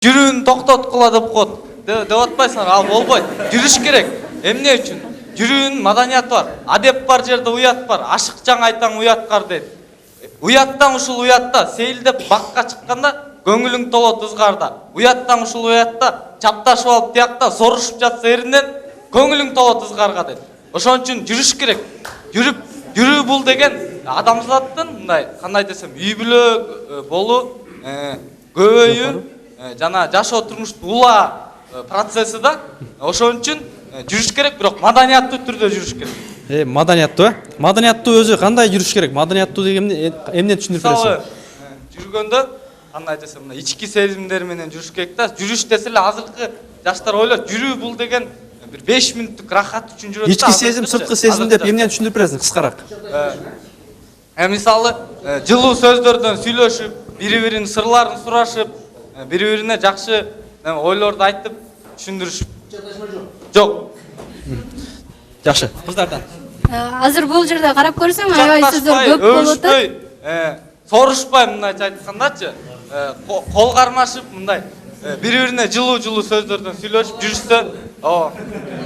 Жүрүүнү токтоткула деп коет. Деп атпайсыңар, ал болбойт. Жүрүш керек. Эмне үчүн? Жүрүүнүн маданияты бар. Адеп бар жерде уят бар. Ашык жаң айтаң уяткар дейт. Уяттан ушул уятта сейилдеп бакка чыкканда көңүлүң толот ызгарда. Уяттан ушул уятта чапташып алып тиякта сорушуп жатса эринен көңүлүң толот ызгарга дейт. Ошон үчүн жүрүш керек. Жүрүү бул деген адамзаттын мындай кандай десем үй бүлө болуу, көбөйүү, жана жашоо турмуштун улаа процесси да. Ошон үчүн жүрүш керек, бирок маданияттуу түрдө жүрүш керек. Маданияттуу, маданияттуу өзү кандай жүрүш керек? Маданияттуу дегенди эмне түшүндүрүп бересиз? Жүргөндө кандай десем, мына ички сезимдер менен жүрүш керек да. Жүрүш десе эле азыркы жаштар ойлойт, жүрүү бул деген бир 5 мүнөттүк рахат үчүн жүрөт да. Ички сезим, сырткы сезим деп эмнени түшүндүрүп бересиз кыскараак? Мисалы, жылуу сөздөрдөн сүйлөшүп, бири-биринин сырларын сурашып, бири-бирине жакшы ойлорду айтып түшүндүрүшүп. Жок. Жакшы. Кыздардан. Азыр бул жерде карап көрсөң, аябай сөздөр көп болуп атат. Сорушпай мындайча айткандачы, кол кармашып мындай бири-бирине жылуу сөздөрдөн сүйлөшүп жүрүштө,